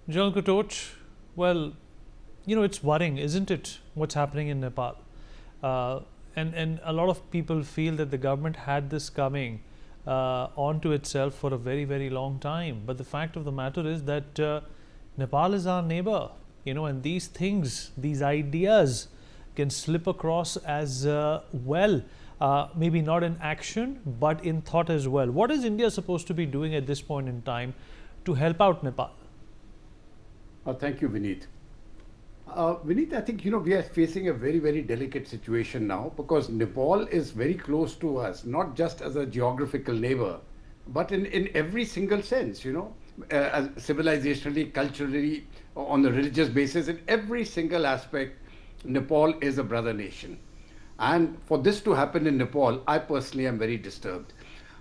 Dhruv Katoch, well, it's worrying, isn't it, what's happening in Nepal? Uh, and a lot of people feel that the government had this coming onto itself for a very, very long time. But the fact of the matter is that Nepal is our neighbor, and these things, these ideas can slip across as well. Maybe not in action, but in thought as well. What is India supposed to be doing at this point in time to help out Nepal? Thank you, Vineet. Vineet, I think, we are facing a very, very delicate situation now because Nepal is very close to us, not just as a geographical neighbor, but in every single sense, as civilizationally, culturally, on the religious basis, in every single aspect, Nepal is a brother nation. And for this to happen in Nepal, I personally am very disturbed.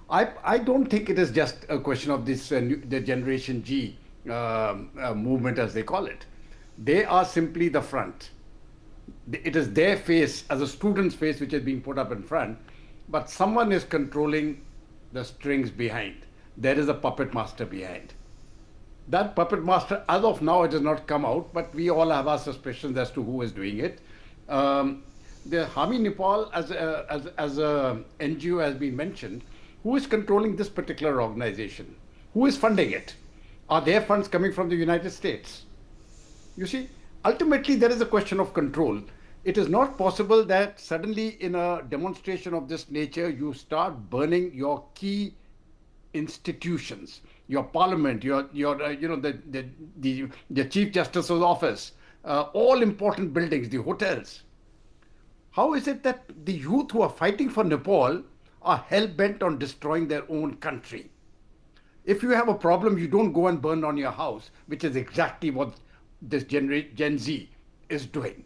I don't think it is just a question of this the Generation G movement, as they call it. They are simply the front. It is their face, as a student's face, which is being put up in front, but someone is controlling the strings behind. There is a puppet master behind. That puppet master, as of now, it has not come out, but we all have our suspicions as to who is doing it. The Hami Nepal, as a NGO has been mentioned, who is controlling this particular organization? Who is funding it? Are their funds coming from the United States? You see, ultimately there is a question of control. It is not possible that suddenly in a demonstration of this nature, you start burning your key institutions, your parliament, the Chief Justice's office, all important buildings, the hotels. How is it that the youth who are fighting for Nepal are hell-bent on destroying their own country? If you have a problem, you don't go and burn on your house, which is exactly what this Gen Z is doing.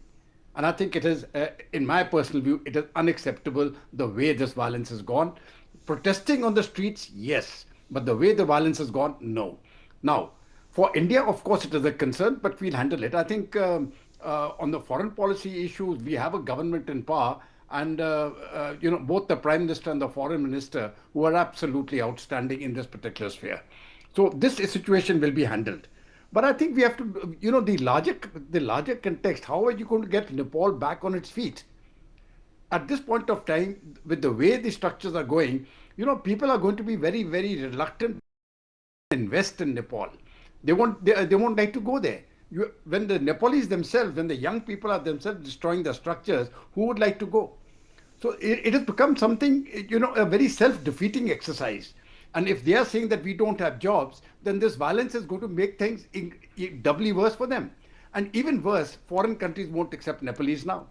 And I think it is, in my personal view, it is unacceptable the way this violence has gone. Protesting on the streets, yes, but the way the violence has gone, no. Now, for India, of course, it is a concern, but we'll handle it. I think on the foreign policy issues, we have a government in power, and both the Prime Minister and the Foreign Minister who are absolutely outstanding in this particular sphere. So this situation will be handled. But I think we have to, the larger context. How are you going to get Nepal back on its feet? At this point of time, with the way the structures are going, people are going to be very, very reluctant to invest in Nepal. They won't like to go there. When the Nepalese themselves, when the young people are themselves destroying the structures, who would like to go? So it has become something, a very self-defeating exercise. And if they are saying that we don't have jobs, then this violence is going to make things doubly worse for them. And even worse, foreign countries won't accept Nepalese now.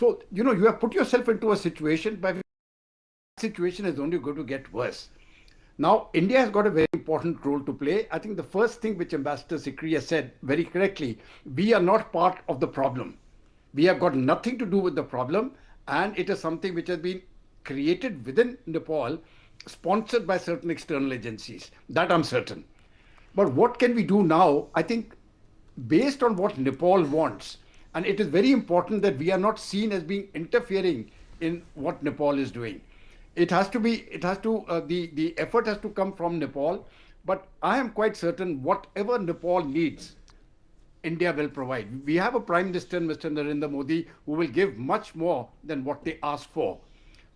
So, you have put yourself into a situation by which the situation is only going to get worse. Now, India has got a very important role to play. I think the first thing which Ambassador Sikri has said very correctly, we are not part of the problem. We have got nothing to do with the problem, and it is something which has been created within Nepal, sponsored by certain external agencies. That I'm certain. But what can we do now? I think based on what Nepal wants, and it is very important that we are not seen as being interfering in what Nepal is doing. The effort has to come from Nepal, but I am quite certain whatever Nepal needs, India will provide. We have a Prime Minister, Mr. Narendra Modi, who will give much more than what they ask for.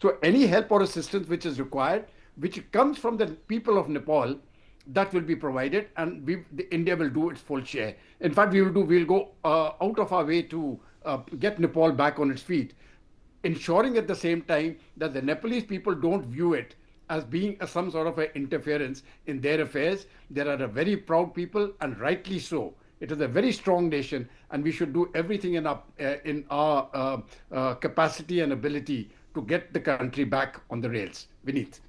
So any help or assistance which is required, which comes from the people of Nepal, that will be provided, and India will do its full share. In fact, we'll go out of our way to get Nepal back on its feet, ensuring at the same time that the Nepalese people don't view it as being some sort of an interference in their affairs. They are a very proud people, and rightly so. It is a very strong nation, and we should do everything in our capacity and ability to get the country back on the rails. Vineet.